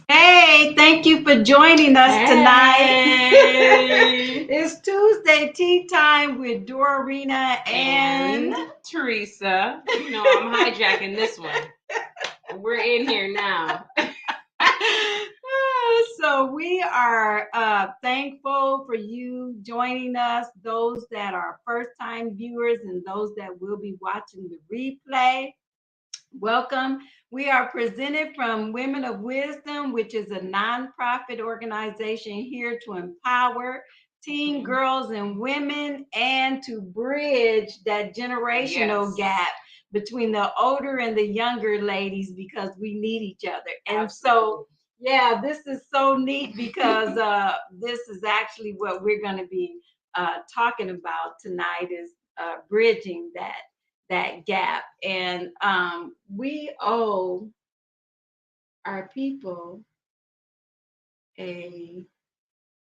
Hey, thank you for joining us tonight. Hey. It's Tuesday tea time with Dorina And and Teresa. I'm hijacking this one. We're in here now. so we are thankful for you joining us, those that are first time viewers and those that will be watching the replay. Welcome. We are presented from Women of Wisdom, which is a nonprofit organization here to empower teen girls and women and to bridge that generational gap between the older and the younger ladies because we need each other. And Absolutely. yeah, this is so neat because this is actually what we're going to be talking about tonight is bridging that gap. And we owe our people a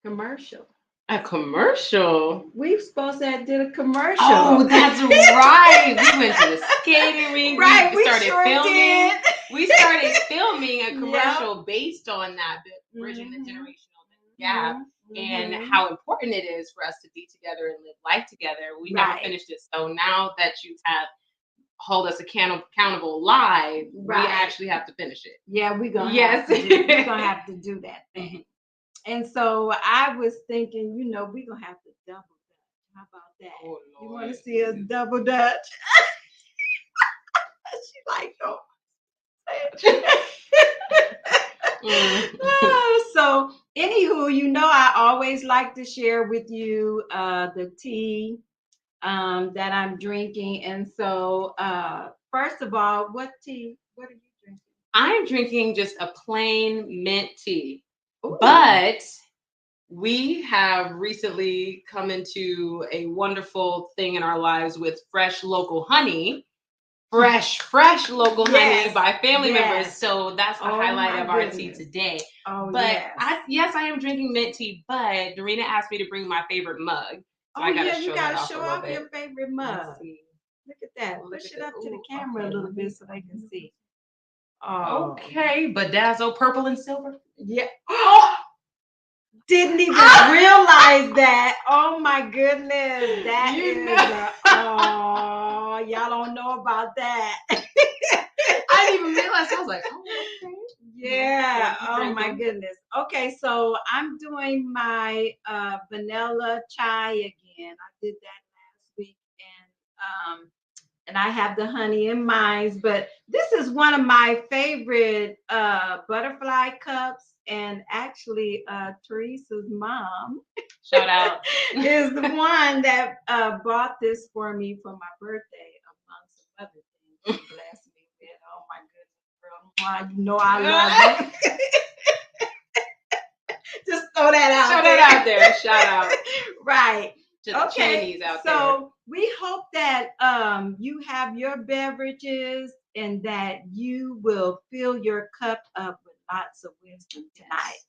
commercial. A commercial? We supposed to have did a commercial. Oh, that's right. We went to the skating rink. Right, we started sure filming. did. We started filming a commercial based on that, bridging the generational gap. And how important it is for us to be together and live life together. We never finished it. So now that you have hold us accountable live, we actually have to finish it. Yeah, we're gonna have to do that thing. And so I was thinking, we're gonna have to double dutch. How about that? Oh, you want to see us double dutch? She like, oh. So anywho, I always like to share with you the tea that I'm drinking. And so first of all, what are you drinking? I'm drinking just a plain mint tea. Ooh. But we have recently come into a wonderful thing in our lives with fresh local honey. Fresh local honey by family members. So that's the highlight of our tea today. Oh, but yes, I am drinking mint tea, but Dorina asked me to bring my favorite mug. So I gotta you gotta show off bit. Your favorite mug. Look at that. Push it up to the camera a little bit so they can see. Oh. Okay, bedazzled purple and silver. Yeah. Didn't even realize that. Oh my goodness. That y'all don't know about that. I didn't even realize. I was like, oh, okay. Yeah. Oh my goodness. Okay, so I'm doing my vanilla chai again. I did that last week, and I have the honey in mine. But this is one of my favorite butterfly cups. And actually, Teresa's mom, shout out, is the one that bought this for me for my birthday, among some other things. She blessed me with. Oh my goodness, girl! You know I love you. Just throw that out. Throw that out there. Shout out. Right. To the Chinese out there. So we hope that you have your beverages and that you will fill your cup up with lots of wisdom tonight.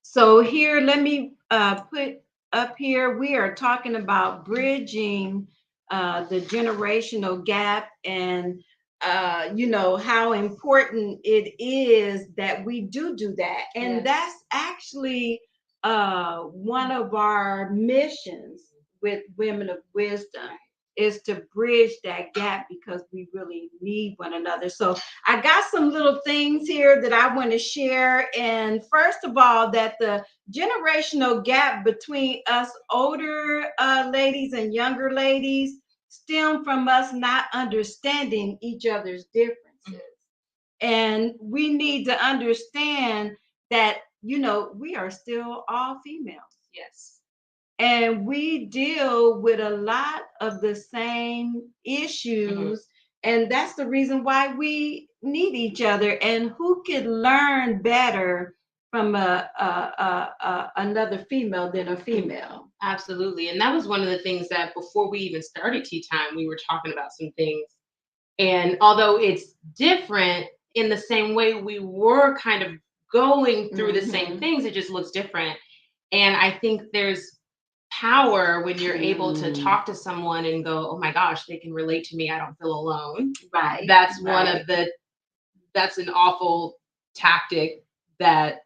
So here, let me put up here, we are talking about bridging the generational gap and how important it is that we do that. And that's actually one of our missions with Women of Wisdom is to bridge that gap because we really need one another. So I got some little things here that I want to share. And first of all, that the generational gap between us older ladies and younger ladies stem from us not understanding each other's differences. And we need to understand that, we are still all females. Yes. And we deal with a lot of the same issues. And that's the reason why we need each other. And who could learn better from another female than a female? Absolutely. And that was one of the things that before we even started Tea Time, we were talking about some things. And although it's different in the same way, we were kind of going through the same things, it just looks different. And I think there's power when you're able to talk to someone and go, oh my gosh, they can relate to me. I don't feel alone. Right. That's an awful tactic that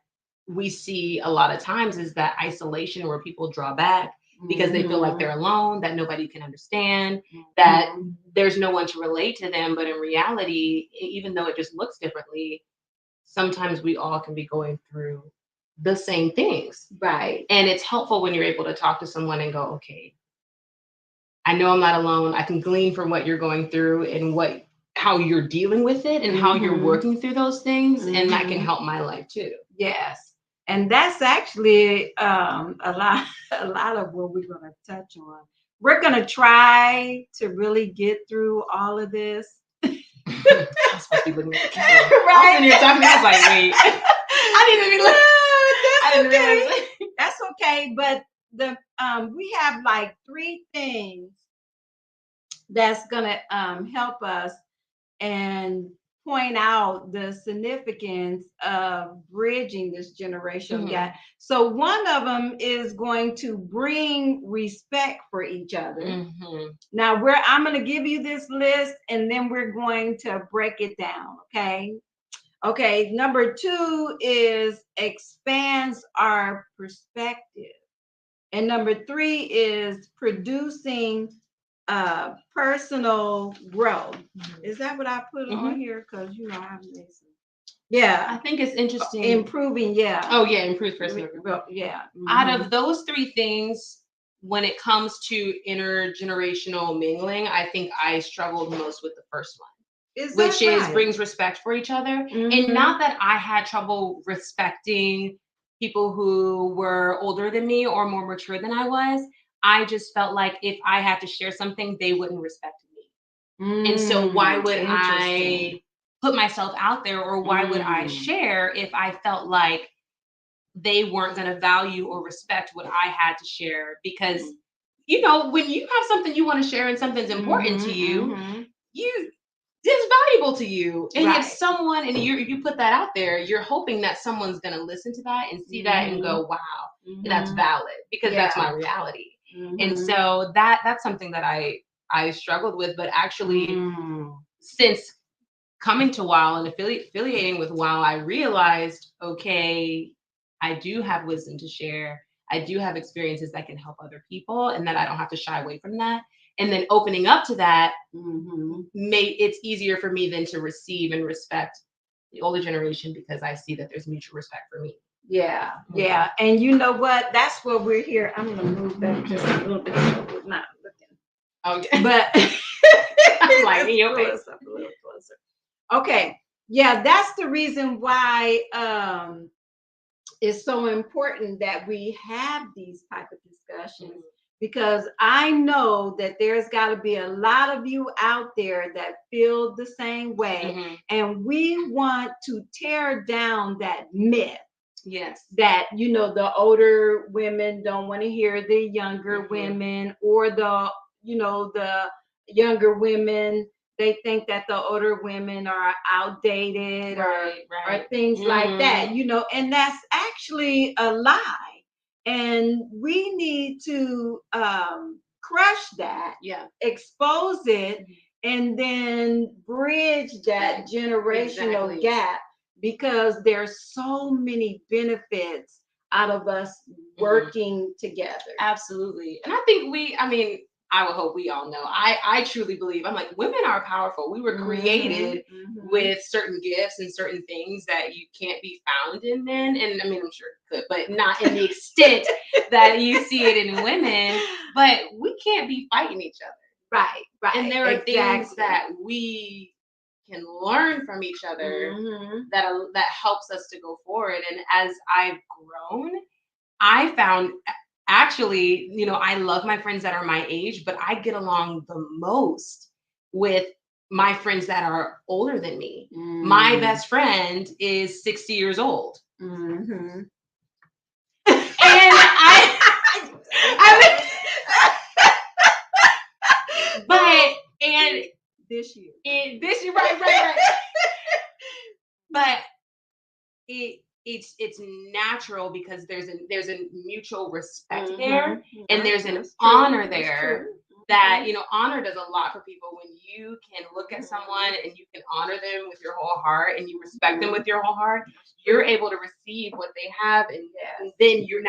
we see a lot of times is that isolation where people draw back because they feel like they're alone, that nobody can understand, that there's no one to relate to them. But in reality, even though it just looks differently, sometimes we all can be going through the same things. Right. And it's helpful when you're able to talk to someone and go, okay, I know I'm not alone. I can glean from what you're going through and how you're dealing with it and how you're working through those things. And that can help my life too. Yes. And that's actually a lot of what we're going to touch on. We're going to try to really get through all of this. I'm supposed to be looking at the camera. Right. I was in here talking. I was like, wait. I didn't even look. I didn't realize it. That's okay. But we have like 3 things that's going to help us and point out the significance of bridging this generational gap. So one of them is going to bring respect for each other. Now I'm going to give you this list and then we're going to break it down. Okay. Number 2 is expands our perspective. And number 3 is producing personal growth. Is that what I put on here? Because I made some. Yeah, I think it's interesting. Improving, yeah. Oh yeah, improve personal growth. Yeah. Out of those 3 things, when it comes to intergenerational mingling, I think I struggled most with the first one, which is brings respect for each other. And not that I had trouble respecting people who were older than me or more mature than I was. I just felt like if I had to share something, they wouldn't respect me. And so why would I put myself out there, or why would I share if I felt like they weren't going to value or respect what I had to share? Because, when you have something you want to share and something's important to you, it's valuable to you. And if someone, and you put that out there, you're hoping that someone's going to listen to that and see that and go, wow, that's valid, because that's my reality. And so that's something that I struggled with. But actually, since coming to WOW and affiliating with WOW, I realized, okay, I do have wisdom to share. I do have experiences that can help other people, and that I don't have to shy away from that. And then opening up to that made it's easier for me then to receive and respect the older generation, because I see that there's mutual respect for me. Yeah. And you know what? That's what we're here. I'm going to move that just a little bit so we're not looking. Okay. But I'm like, okay. A little closer. Okay. Yeah, that's the reason why it's so important that we have these type of discussions, because I know that there's got to be a lot of you out there that feel the same way. And we want to tear down that myth. Yes. That, the older women don't want to hear the younger women, or the younger women, they think that the older women are outdated or things like that, and that's actually a lie. And we need to crush that, expose it, and then bridge that generational gap, because there's so many benefits out of us working together. Absolutely. And I think I would hope we all know. I truly believe, I'm like, women are powerful. We were created with certain gifts and certain things that you can't be found in men. And I'm sure it could, but not in the extent that you see it in women. But we can't be fighting each other. Right. And there are things that we can learn from each other that helps us to go forward. And as I've grown, I found actually, I love my friends that are my age, but I get along the most with my friends that are older than me. My best friend is 60 years old. And this year, right. But it's natural, because there's a mutual respect there, and there's an honor there that, honor does a lot for people. When you can look at someone and you can honor them with your whole heart and you respect them with your whole heart, you're able to receive what they have, and then you're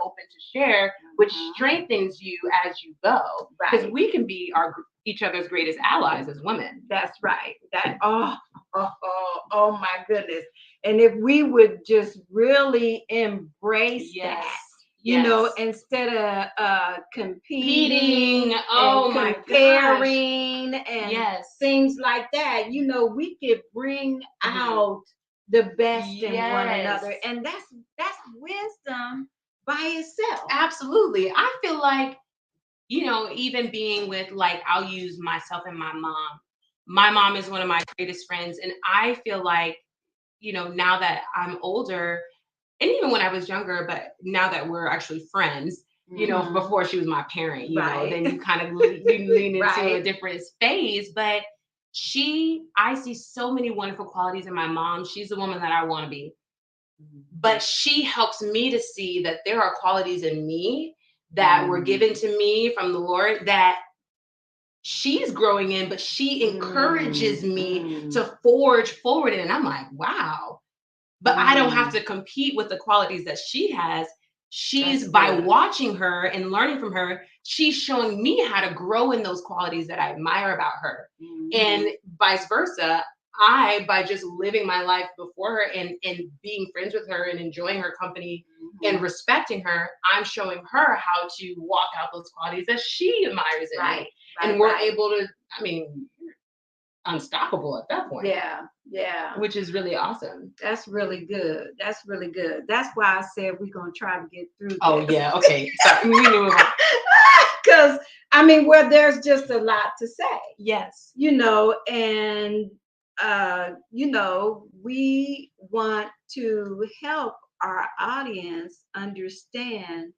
open to share, which strengthens you as you go. Because we can be each other's greatest allies as women. That's right. Oh my goodness. And if we would just really embrace that, instead of competing and comparing and things like that, we could bring out the best in one another. And that's wisdom by itself. Absolutely. I feel like, even being with, like, I'll use myself and my mom. My mom is one of my greatest friends. And I feel like, now that I'm older, and even when I was younger, but now that we're actually friends, before she was my parent, then you kind of lean into a different phase. But I see so many wonderful qualities in my mom. She's the woman that I want to be. But she helps me to see that there are qualities in me that were given to me from the Lord that she's growing in, but she encourages me to forge forward in. And I'm like, wow. But I don't have to compete with the qualities that she has. By watching her and learning from her, she's showing me how to grow in those qualities that I admire about her. And vice versa. By just living my life before her and being friends with her and enjoying her company and respecting her, I'm showing her how to walk out those qualities that she admires in me. And we're able to, unstoppable at that point. Yeah. Which is really awesome. That's really good. That's why I said we're going to try to get through this. Oh, yeah. Okay. So we move on. Because, there's just a lot to say. Yes. And, we want to help our audience understand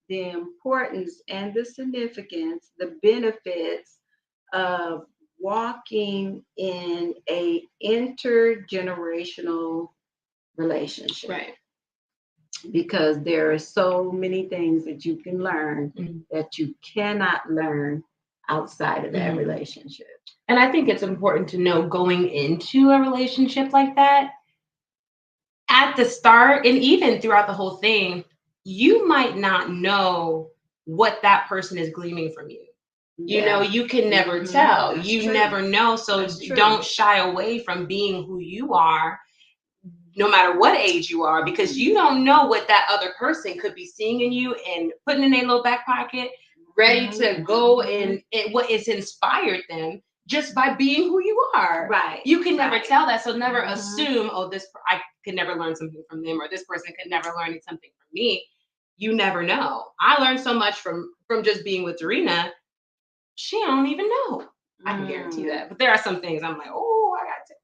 the importance and the significance, the benefits of walking in a intergenerational relationship. Right. Because there are so many things that you can learn that you cannot learn outside of that relationship. And I think it's important to know, going into a relationship like that, at the start and even throughout the whole thing, you might not know what that person is gleaming from you. You can never tell. You never know. So don't shy away from being who you are, no matter what age you are, because you don't know what that other person could be seeing in you and putting in their little back pocket, ready to go and what is inspired them just by being who you are. Right. You can never tell that. So never assume, I could never learn something from them, or this person could never learn something from me. You never know. I learned so much from just being with Dorina. She don't even know. I can guarantee that. But there are some things I'm like, oh, I got to,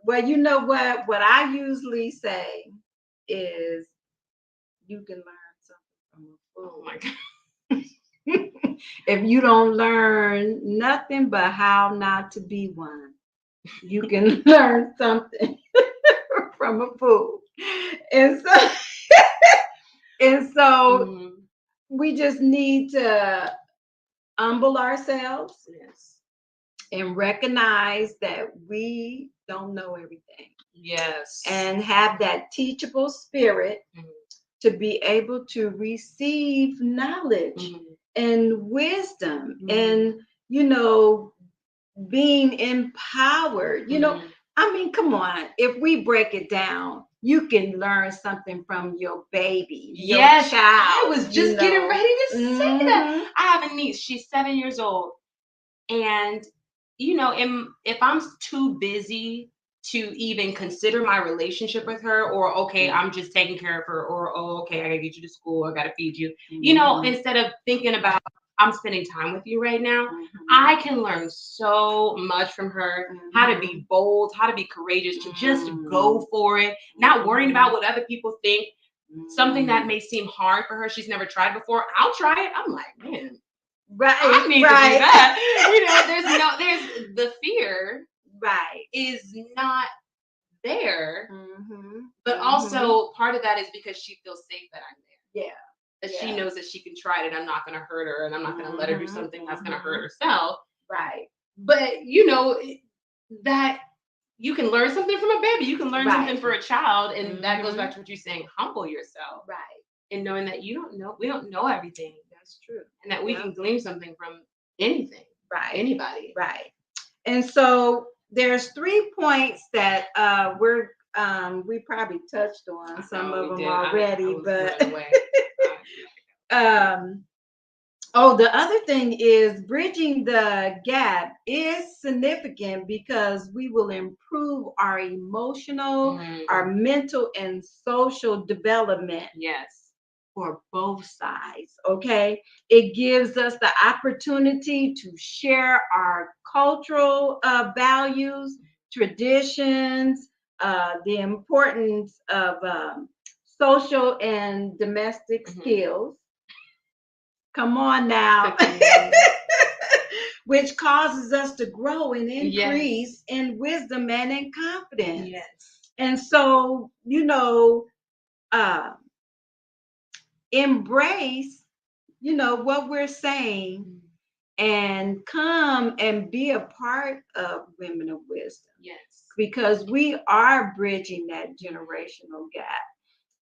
Well, you know what? What I usually say is, you can learn something from a fool. Oh my God. If you don't learn nothing but how not to be one, you can learn something from a fool. And so we just need to humble ourselves. Yes. And recognize that we don't know everything. Yes. And have that teachable spirit to be able to receive knowledge and wisdom and, being empowered. Come on. If we break it down, you can learn something from your baby, your child. I was just getting ready to say that. I have a niece. She's 7 years old. And if I'm too busy to even consider my relationship with her, or I'm just taking care of her, or I gotta get you to school, I gotta feed you, instead of thinking about, I'm spending time with you right now, I can learn so much from her, how to be bold, how to be courageous, to just go for it, not worrying about what other people think. Something that may seem hard for her, she's never tried before, I'll try it. I'm like, man, right, I need to do that. There's the fear, is not there. But also part of that is because she feels safe that I'm there. Yeah. that she knows that she can try it and I'm not going to hurt her and I'm not going to let her do something that's going to hurt herself. Right. But, that you can learn something from a baby. You can learn something for a child. And that goes back to what you're saying. Humble yourself. Right. And knowing that we don't know everything. That's true. And that we can glean something from anything. Right. Anybody. Right. And so there's 3 points that we probably touched on some of them already, but the other thing is bridging the gap is significant because we will improve our emotional, our mental, and social development. Yes. For both sides, okay? It gives us the opportunity to share our cultural values, traditions, the importance of social and domestic skills. Come on now. Which causes us to grow and increase in wisdom and in confidence. Yes. And so, embrace, what we're saying and come and be a part of Women of Wisdom. Yes. Because we are bridging that generational gap.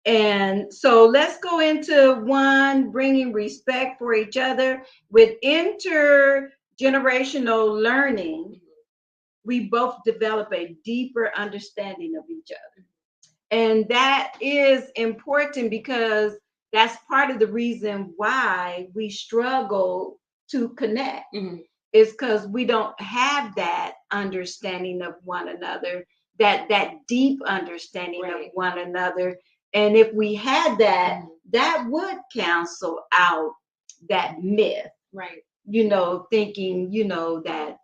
And so let's go into one, bringing respect for each other. With intergenerational learning, we both develop a deeper understanding of each other. And that is important because that's part of the reason why we struggle to connect. Is because we don't have that understanding of one another, that deep understanding of one another. And if we had that, that would cancel out that myth. Right. Thinking, that,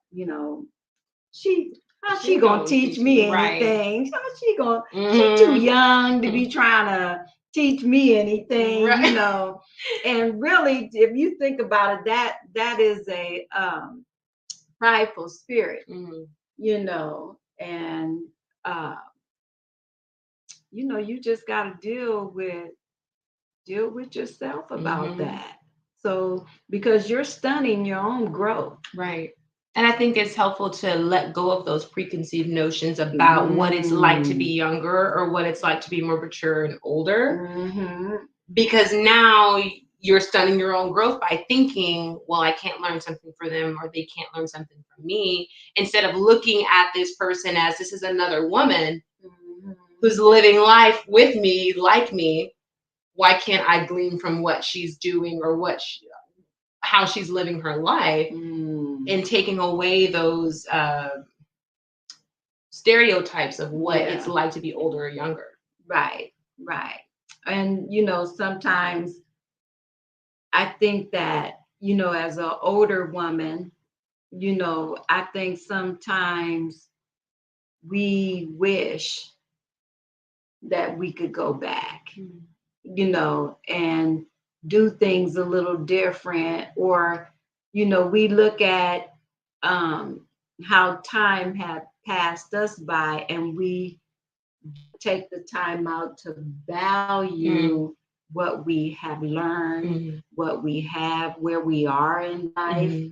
how's she gonna teach me anything? How's she gonna? She's too young to be trying to teach me anything, And really, if you think about it, that is a prideful spirit, and you just got to deal with yourself about that. So because you're stunning your own growth, right? And I think it's helpful to let go of those preconceived notions about what it's like to be younger or what it's like to be more mature and older. Because now you're stunning your own growth by thinking, well, I can't learn something for them or they can't learn something from me. Instead of looking at this person as this is another woman who's living life with me, like me. Why can't I glean from what she's doing or how she's living her life, and taking away those stereotypes of what it's like to be older or younger. Right. And, sometimes I think that, as an older woman, I think sometimes we wish that we could go back, and do things a little different, or we look at how time had passed us by and we take the time out to value what we have learned, what we have, where we are in life,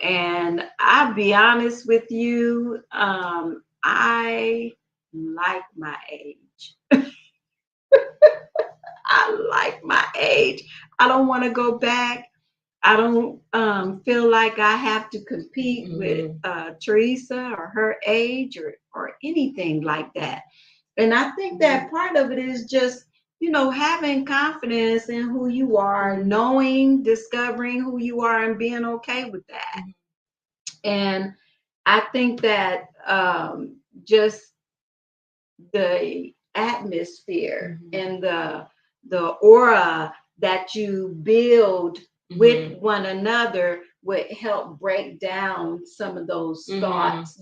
and I'll be honest with you, I like my age. I like my age. I don't want to go back. I don't feel like I have to compete with Teresa or her age or anything like that. And I think that part of it is just, having confidence in who you are, knowing, discovering who you are and being okay with that. And I think that just the atmosphere and the aura that you build with one another would help break down some of those thoughts,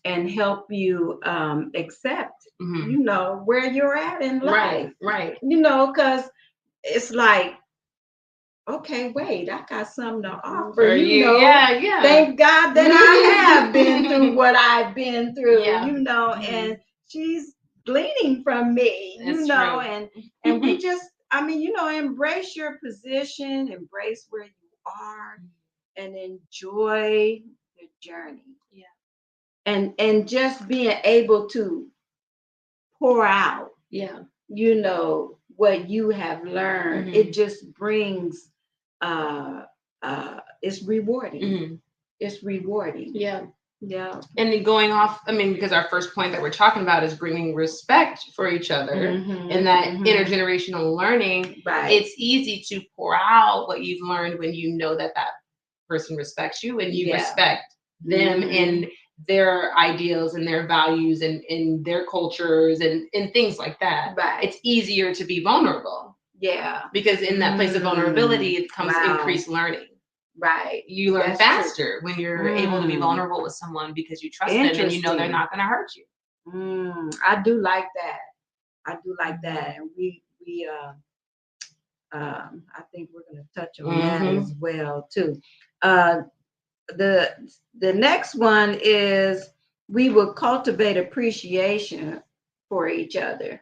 and help you accept, where you're at in life. Right. Because it's like, okay, wait, I got something to offer. Yeah. Thank God that I have been through what I've been through, and she's gleaning from me, and we just I mean, embrace your position, embrace where you are, and enjoy the journey. Yeah. And just being able to pour out, Yeah. what you have learned. It just brings it's rewarding. It's rewarding. Yeah. Yeah. And then going off, I mean, because our first point that we're talking about is bringing respect for each other and that intergenerational learning. Right. It's easy to pour out what you've learned when you know that that person respects you and you respect them and their ideals and their values and their cultures and things like that. Right. It's easier to be vulnerable. Yeah. Because in that place of vulnerability, it comes increased learning. Right. You learn That's faster when you're able to be vulnerable with someone because you trust them and you know they're not going to hurt you. I do like that. I do like that, and we I think we're going to touch on that as well too. The the next one is we will cultivate appreciation for each other,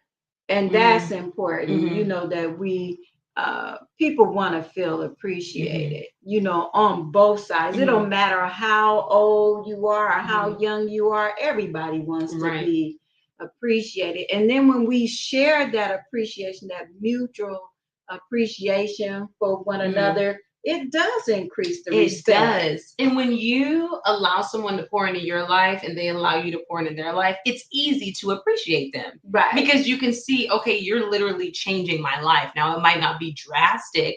and that's important. That we people want to feel appreciated. On both sides. It don't matter how old you are or how young you are. Everybody wants to be appreciated, and then when we share that appreciation, that mutual appreciation for one another, it does increase the respect. It does. And when you allow someone to pour into your life and they allow you to pour into their life, it's easy to appreciate them. Right. Because you can see, okay, you're literally changing my life. Now, it might not be drastic,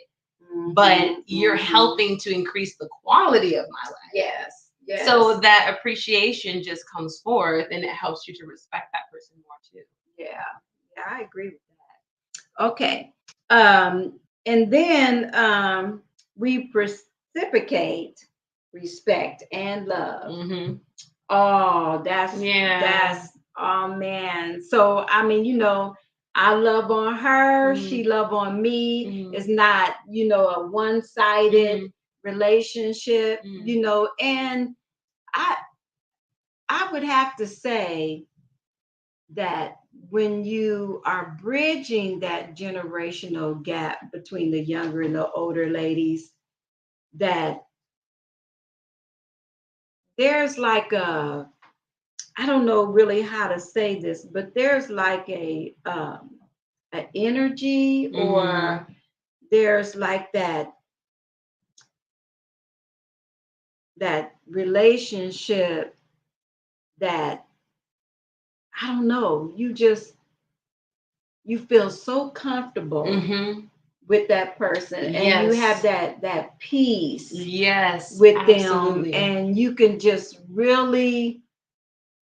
but you're helping to increase the quality of my life. Yes. Yes. So that appreciation just comes forth and it helps you to respect that person more too. Yeah. Yeah, I agree with that. Okay. And then we reciprocate respect and love. Oh, that's oh man. So I mean, I love on her, she love on me. It's not, a one-sided relationship, and I I would have to say that when you are bridging that generational gap between the younger and the older ladies, that there's like I don't know really how to say this, but there's like an energy, or there's like that relationship that I don't know, you feel so comfortable with that person, and you have that peace with absolutely. them, and you can just really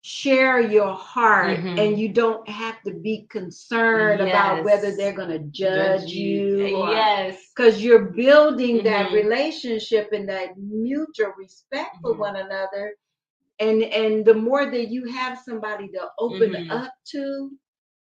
share your heart, and you don't have to be concerned about whether they're going to judge you, because you're building that relationship and that mutual respect for one another, and the more that you have somebody to open up to,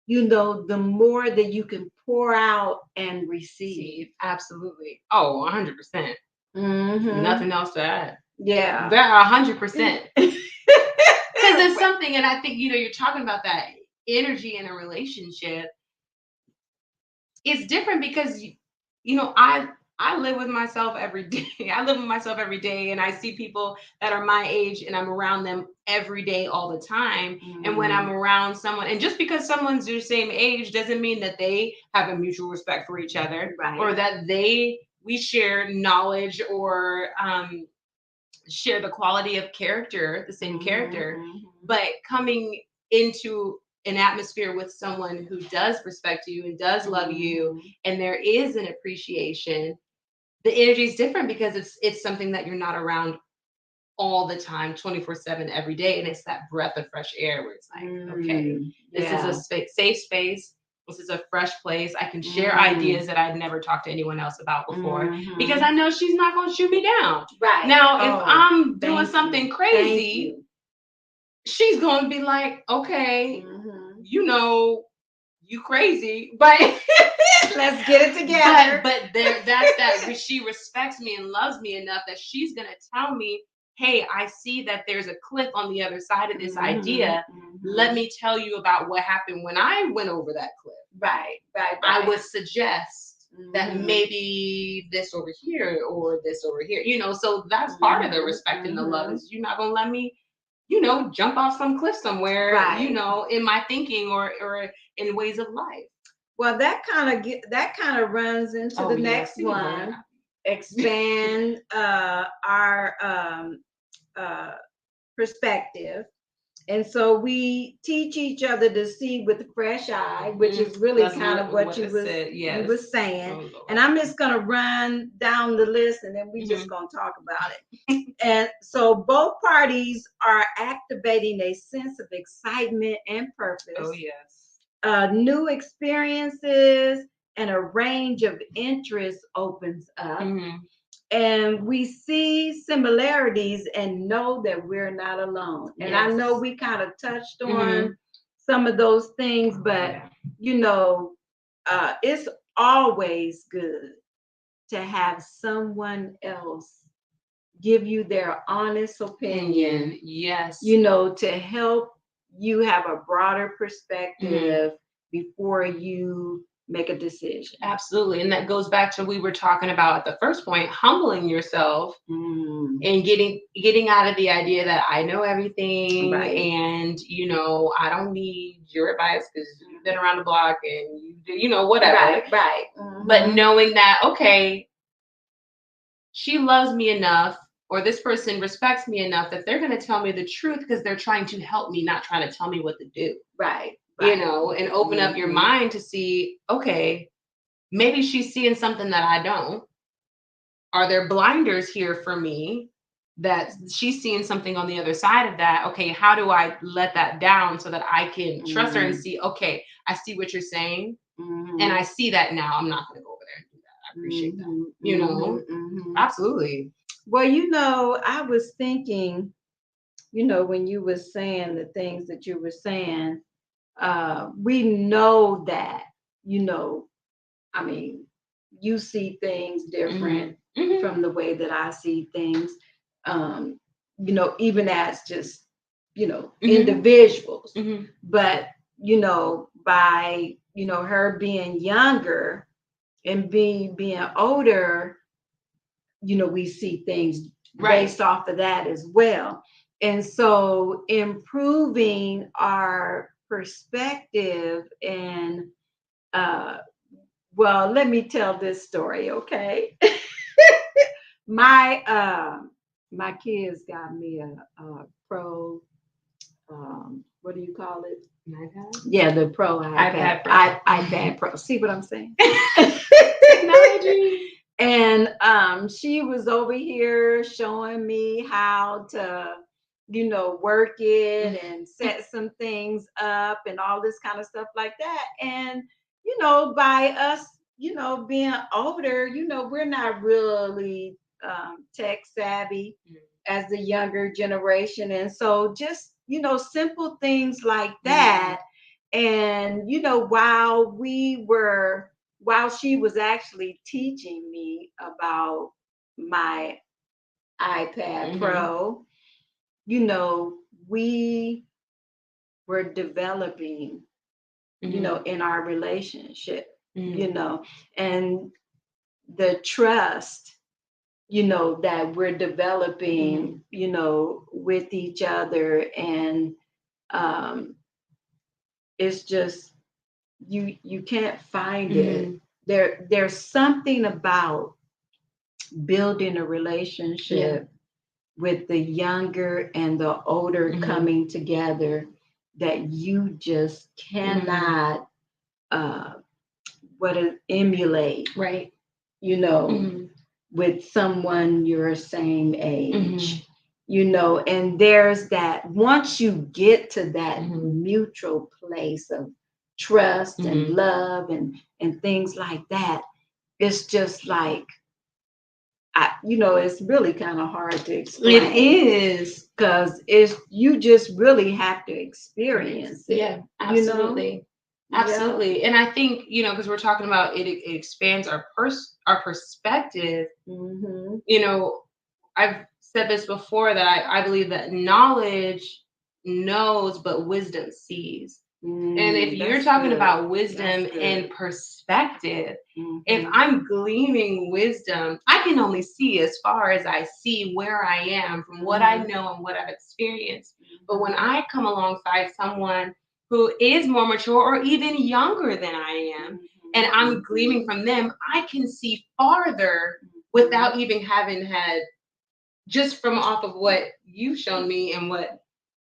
the more that you can pour out and receive. Absolutely. Oh, 100%. Nothing else to add. Yeah. That 100%. Because there's something, and I think, you're talking about that energy in a relationship. It's different because, I live with myself every day. I live with myself every day, and I see people that are my age, and I'm around them every day, all the time. And when I'm around someone, and just because someone's your same age doesn't mean that they have a mutual respect for each other, or that we share knowledge or share the quality of character, the same character. But coming into an atmosphere with someone who does respect you and does love you, and there is an appreciation, the energy is different because it's something that you're not around all the time, 24/7 every day, and it's that breath of fresh air where it's like, okay, this is a safe space. This is a fresh place. I can share ideas that I'd never talked to anyone else about before, because I know she's not going to shoot me down. Right. Now, if I'm doing something crazy, she's going to be like, okay, you crazy, but let's get it together. But that's that she respects me and loves me enough that she's going to tell me, hey, I see that there's a cliff on the other side of this idea. Let me tell you about what happened when I went over that cliff. I would suggest that Mm-hmm. maybe this over here or this over here, so that's part of the respect and the love is you're not going to let me, jump off some cliff somewhere, Right. in my thinking or in ways of life. Well, that kind of runs into the next one. Expand our uh, perspective. And so we teach each other to see with a fresh eye, which is really kind of what you was saying. And I'm just gonna run down the list, and then we just gonna talk about it. And so both parties are activating a sense of excitement and purpose. Oh yes. New experiences and a range of interests opens up. And we see similarities and know that we're not alone. And I know we kind of touched on some of those things, but it's always good to have someone else give you their honest opinion. Yes. To help you have a broader perspective before you make a decision. Absolutely. And that goes back to we were talking about at the first point, humbling yourself and getting out of the idea that I know everything and I don't need your advice because you've been around the block and you do, whatever. Right. But knowing that, okay, she loves me enough or this person respects me enough that they're going to tell me the truth because they're trying to help me, not trying to tell me what to do. Right. And open up your mind to see, okay, maybe she's seeing something that I don't. Are there blinders here for me that she's seeing something on the other side of that? Okay, how do I let that down so that I can trust her and see, okay, I see what you're saying and I see that now. I'm not going to go over there and do that. I appreciate that. Absolutely. Well, I was thinking, when you were saying the things that you were saying, we know that, I mean, you see things different from the way that I see things, even as just, individuals. But, by, her being younger and being older, we see things based off of that as well. And so improving our perspective and well, let me tell this story, okay? My kids got me a pro what do you call it? iPad? Yeah, the pro iPad. iPad Pro. See what I'm saying? Technology. And she was over here showing me how to, work it and set some things up and all this kind of stuff like that. And, by us, being older, we're not really tech savvy as the younger generation. And so just, simple things like that. And, while she was actually teaching me about my iPad Pro, we were developing, in our relationship, and the trust, that we're developing, with each other. And it's just, you can't find it. There's something about building a relationship with the younger and the older coming together that you just cannot emulate, right? With someone your same age. And there's that, once you get to that mutual place of trust and love and things like that, it's just like, it's really kind of hard to explain. It is, because you just really have to experience it. Yeah, absolutely. Absolutely. And I think, because we're talking about it expands our perspective. I've said this before that I believe that knowledge knows, but wisdom sees. And if you're That's talking good. about wisdom That's and good. perspective, if Mhm. I'm gleaming wisdom, I can only see as far as I see where I am from what I Mhm. know and what I've experienced. But when Mhm. I come alongside someone who is more mature or even younger than I am, and I'm gleaming Mhm. from them, I can see farther Mhm. without even having had, just from off of what you've shown me and what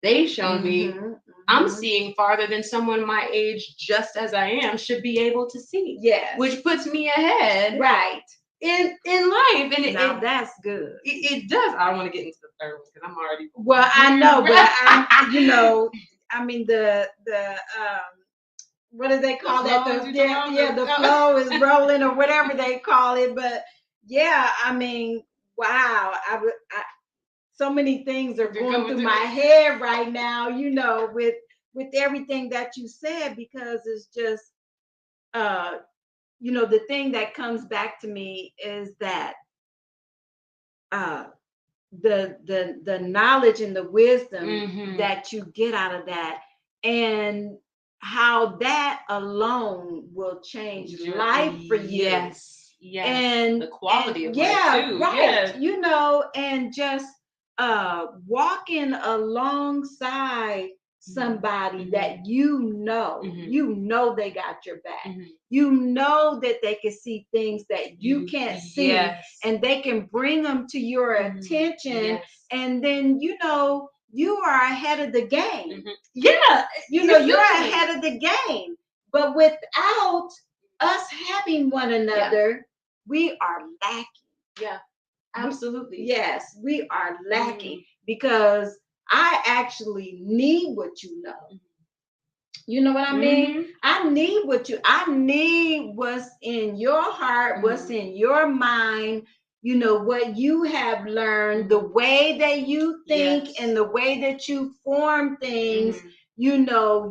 they've shown me, Mhm. I'm Mhm. seeing farther than someone my age, just as I am, should be able to see, Yes. which puts me ahead Right. in life. And Now that's good. it does. I don't want to get into the third one because I'm already Well, I know, but I mean what do they the call that? flow The too yeah, long. yeah, the flow is rolling or whatever they call it. But yeah, I mean, wow, so many things are They're going coming through through. my head right now. With everything that you said, because it's just uh, the thing that comes back to me is that uh the knowledge and the wisdom Mm-hmm. that you get out of that, and how that alone will change life for you. Yes, yes. and The and quality of life yeah, too. right, Yeah. and just walking alongside somebody Mm-hmm. that Mm-hmm. they got your back. Mm-hmm. That they can see things that you can't see, Yes. and they can bring them to your attention, Yes. and then you are ahead of the game. Mm-hmm. Yeah, You're essentially. ahead of the game. But without us having one another, we are lacking. Yeah, absolutely. Yes, we are lacking, because I actually need what you know. You know what I mean? Mm-hmm. I need what's in your heart, what's in your mind, what you have learned, the way that you think, Yes. and the way that you form things. Mm-hmm.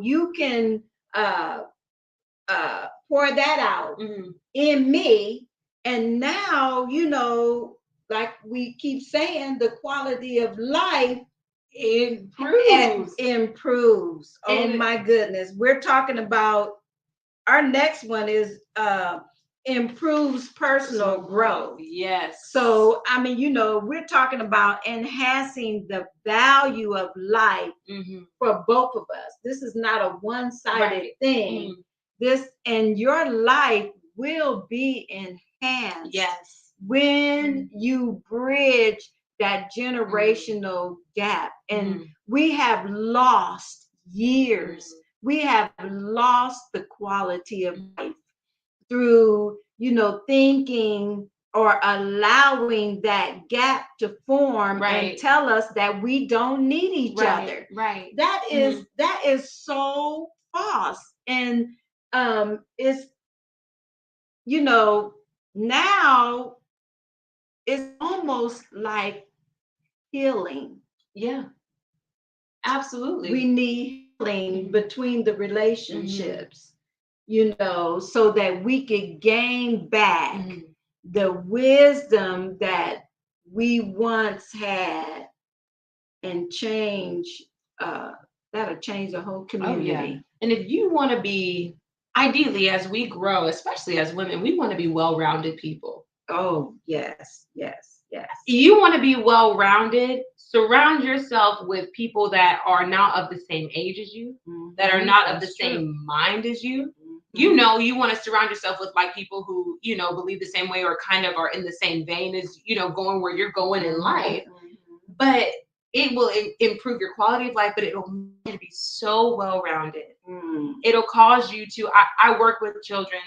You can pour that out Mm-hmm. in me. And now, like we keep saying, the quality of life Improves. improves. Oh And my goodness. We're talking about our next one is improves personal growth. Yes. So, I mean, we're talking about enhancing the value of life Mm-hmm. for both of us. This is not a one-sided Right. thing. This and your life will be enhanced. Yes. When you bridge that generational gap. And we have lost years. We have lost the quality of life through, thinking or allowing that gap to form and tell us that we don't need each other. Right. That is so false. And it's, now it's almost like healing. Yeah. Absolutely. We need healing between the relationships, so that we could gain back the wisdom that we once had, and that'll change the whole Oh yeah. community. And if you want to be, ideally, as we grow, especially as women, we want to be well-rounded people. Oh, yes, yes, yes. You want to be well-rounded, surround yourself with people that are not of the same age as you, that are not of the same mind as you. You want to surround yourself with like people who, believe the same way or kind of are in the same vein as, going where you're going in life. But it will improve your quality of life, but it'll make you to be so well-rounded. It'll cause you to, I work with children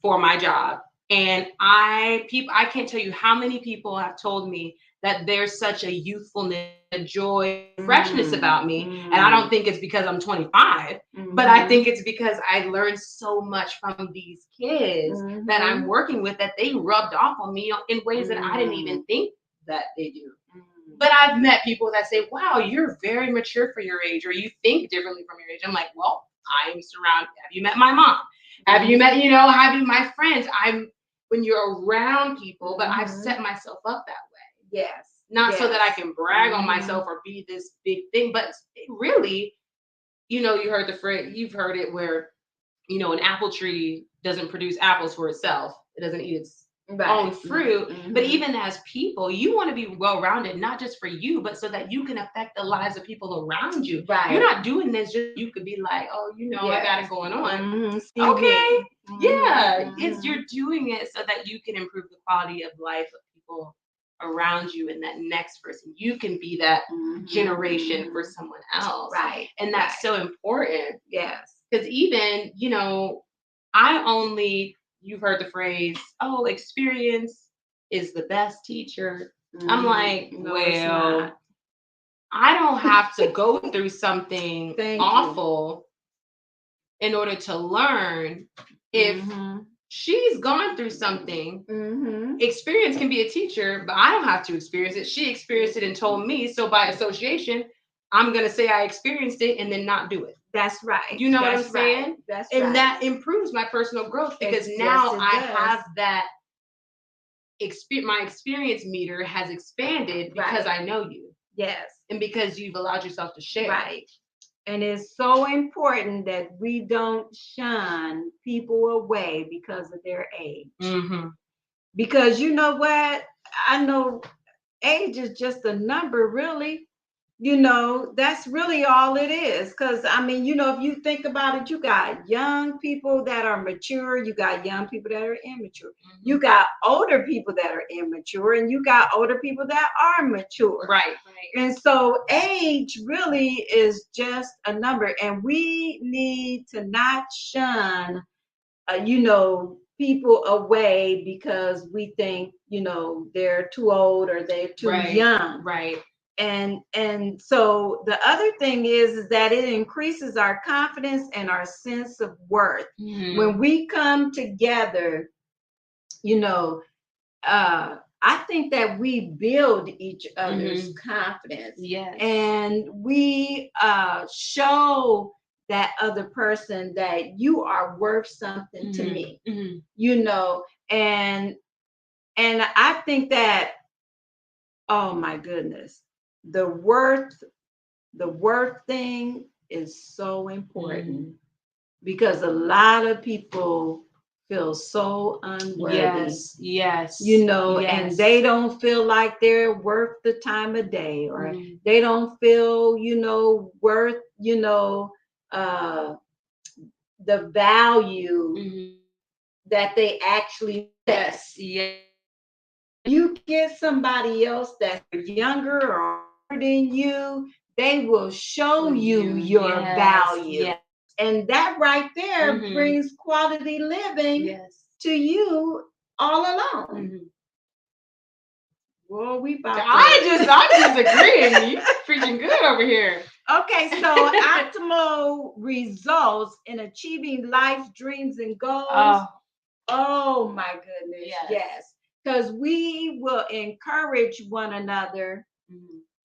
for my job. And I can't tell you how many people have told me that there's such a youthfulness, a joy, freshness about me. And I don't think it's because I'm 25, but I think it's because I learned so much from these kids that I'm working with, that they rubbed off on me in ways that I didn't even think that they do. But I've met people that say, wow, you're very mature for your age, or you think differently from your age. I'm like, well, I'm surrounded. Have you met my mom? Have you met, my friends? When you're around people, but I've set myself up that way. Yes. Not so that I can brag on myself or be this big thing, but really, you heard the phrase, you've heard it where, an apple tree doesn't produce apples for itself. It doesn't eat its own Right. fruit. But even as people, you want to be well rounded, not just for you, but so that you can affect the lives of people around you. Right. You're not doing this just you could be like, oh, I got it going on. See Okay. me. Yeah. You're doing it so that you can improve the quality of life of people around you and that next person. You can be that generation for someone else. Right. And that's so important. Yes. Because even, I only, you've heard the phrase, oh, experience is the best teacher. I'm like, No, well, I don't have to go through something awful in order to learn. If she's gone through something, experience can be a teacher, but I don't have to experience it. She experienced it and told me. So by association, I'm going to say I experienced it and then not do it. That's right. You know what I'm saying? That's and that improves my personal growth because now I have that my experience meter has expanded because I know you. Yes. And because you've allowed yourself to share. Right. And it's so important that we don't shun people away because of their age. Because you know what? I know age is just a number, really. That's really all it is. Because, if you think about it, you got young people that are mature, you got young people that are immature. You got older people that are immature, and you got older people that are mature. Right. And so age really is just a number. And we need to not shun, people away because we think, they're too old or they're too young. Right. And so the other thing is that it increases our confidence and our sense of worth. When we come together, I think that we build each other's confidence. Yes. And we show that other person that you are worth something to me. And I think that, oh my goodness, the worth thing is so important because a lot of people feel so unworthy. Yes. And they don't feel like they're worth the time of day, or they don't feel, worth, the value that they actually possess. Yes. You get somebody else that's younger or older than you, they will show you your value. Yes. And that right there brings quality living to you all along. Well, I'm just agreeing. You preaching good over here. Okay, so optimal results in achieving life's dreams and goals. Oh my goodness. Yes. Because we will encourage one another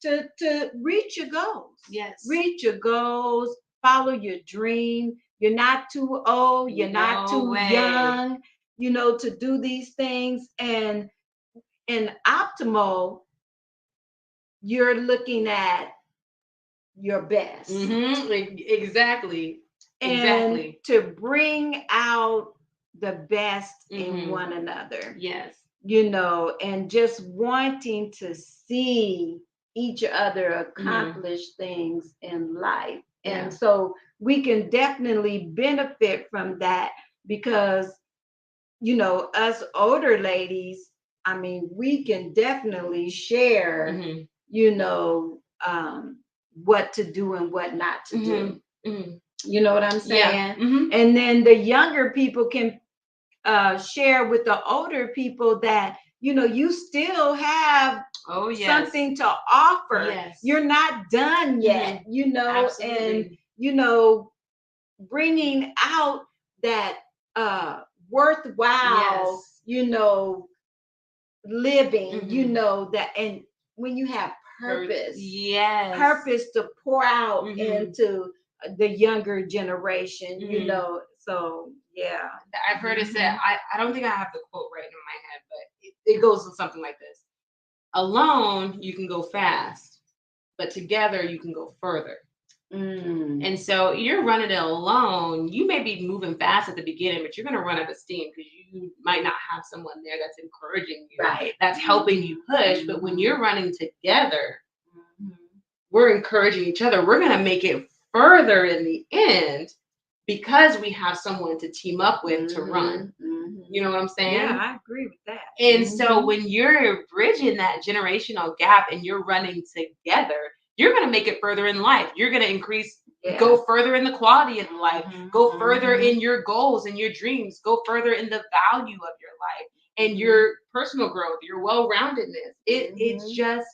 to reach your goals. Yes. Reach your goals, follow your dream. You're not too old, you're not too young, to do these things. And in optimal, you're looking at your best. Exactly. And to bring out the best in one another. Yes. And just wanting to see each other accomplish things in life. And so we can definitely benefit from that because, us older ladies, we can definitely share, what to do and what not to do. You know what I'm saying? Yeah. And then the younger people can share with the older people that, you still have something to offer. Yes. You're not done yet, Absolutely. and, bringing out that worthwhile, living, that, and when you have purpose, purpose to pour out into the younger generation, so yeah. I've heard it said, I don't think I have the quote right in my head, but it goes something like this. Alone, you can go fast, but together you can go further. Mm. And so you're running it alone. You may be moving fast at the beginning, but you're going to run out of steam because you might not have someone there that's encouraging you, Right. that's helping you push. But when you're running together, Mhm. we're encouraging each other. We're going to make it further in the end because we have someone to team up with to run. You know what I'm saying? Yeah, I agree with that. And so when you're bridging that generational gap and you're running together, you're going to make it further in life. You're going to increase, go further in the quality of life, go further in your goals and your dreams, go further in the value of your life and your personal growth, your well-roundedness. It's just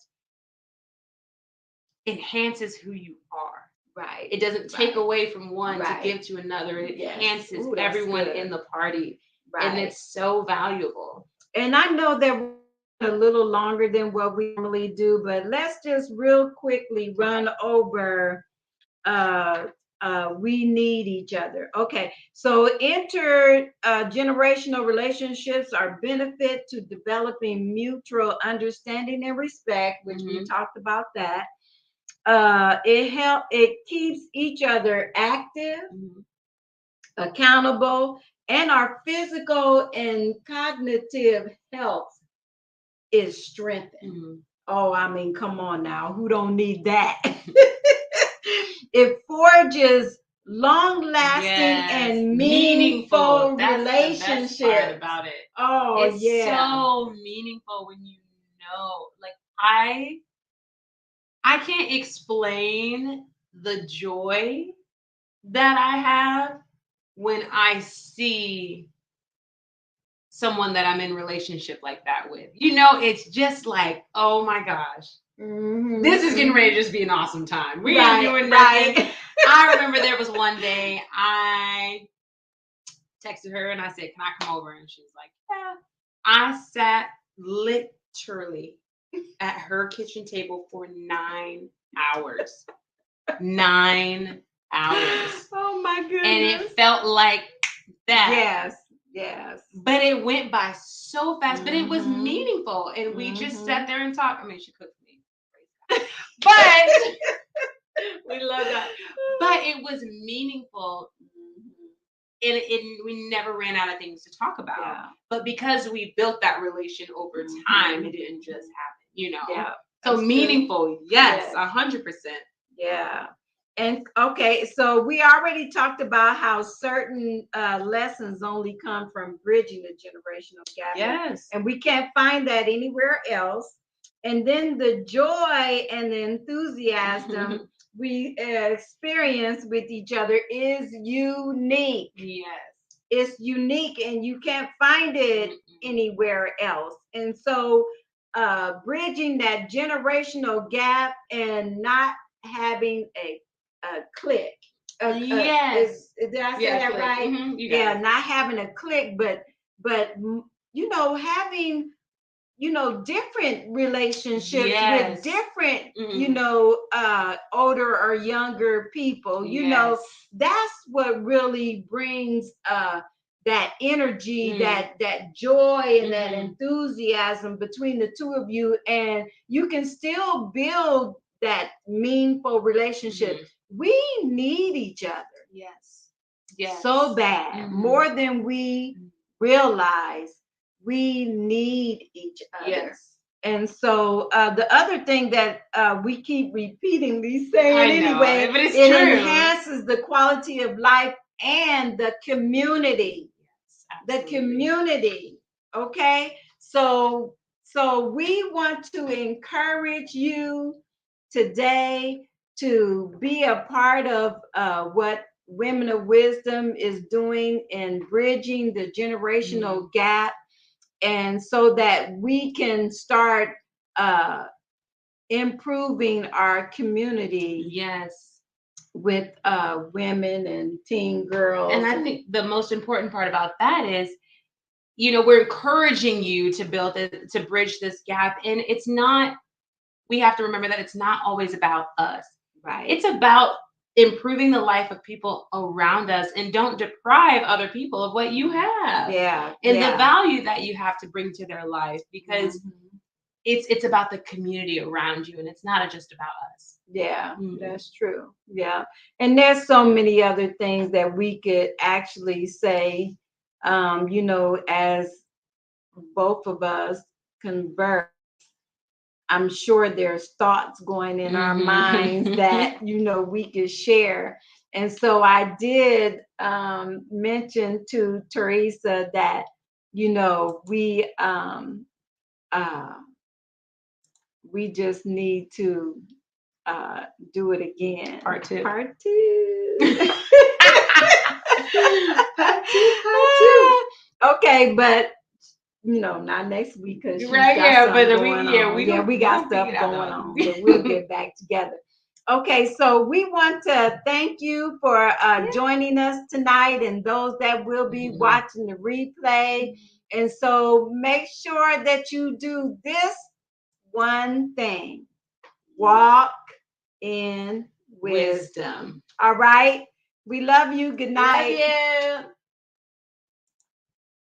enhances who you are. Right. It doesn't take away from one to give to another. It enhances everyone in the party. Right. And it's so valuable. And I know that we're a little longer than what we normally do, but let's just real quickly run over we need each other. Okay, so intergenerational relationships are benefit to developing mutual understanding and respect, which we talked about that. It keeps each other active, accountable, and our physical and cognitive health is strengthened. Oh, I mean, come on now, who don't need that? It forges long-lasting and meaningful relationships. That's the best part about it. Oh, it's so meaningful when you know. Like I can't explain the joy that I have when I see someone that I'm in relationship like that with. You know, it's just like, oh my gosh. This is getting ready to just be an awesome time. We ain't doing nothing. I remember there was one day I texted her and I said, can I come over? And she was like, yeah. I sat literally at her kitchen table for 9 hours. 9 hours. Oh my goodness. And it felt like that. Yes. But it went by so fast, but it was meaningful. And we just sat there and talked. I mean, she cooked for me. But we love that. But it was meaningful. And we never ran out of things to talk about. Yeah. But because we built that relation over time, it didn't just happen, you know? Yeah. So meaningful, true. Yes, 100%. Yeah. And okay, so we already talked about how certain lessons only come from bridging the generational gap. Yes. And we can't find that anywhere else. And then the joy and the enthusiasm we experience with each other is unique. Yes. It's unique and you can't find it anywhere else. And so bridging that generational gap and not having a click. Yes. Did I say that click. right? Yeah, not having a click, but you know, having different relationships with different you know older or younger people. You know, that's what really brings that energy, that joy and that enthusiasm between the two of you, and you can still build that meaningful relationship. We need each other. Yes. So bad, more than we realize. We need each other. Yes. And so the other thing that we keep repeatedly saying anyway, but it's it true. Enhances the quality of life and the community. The community. Okay. So we want to encourage you today to be a part of what Women of Wisdom is doing in bridging the generational gap, and so that we can start improving our community with women and teen girls. And I think the most important part about that is, you know, we're encouraging you to build it, to bridge this gap. And it's not, we have to remember that it's not always about us. Right. It's about improving the life of people around us, and don't deprive other people of what you have. Yeah. And the value that you have to bring to their life, because it's about the community around you, and it's not just about us. Yeah, Mm. that's true. Yeah. And there's so many other things that we could actually say, as both of us converse. I'm sure there's thoughts going in our minds Mhm. that, we could share. And so I did mention to Teresa that, uh, we just need to uh, do it again. Part two. Part two. Part two. Part two. Okay, but not next week because she's Right, got yeah, something but going on. we Yeah, gonna we we got gonna figure stuff it out going though. on, but we'll get back together. Okay, so we want to thank you for joining us tonight and those that will be Mhm. watching the replay. And so make sure that you do this one thing: walk in wisdom. Wisdom. All right. We love you. Good Love night. you.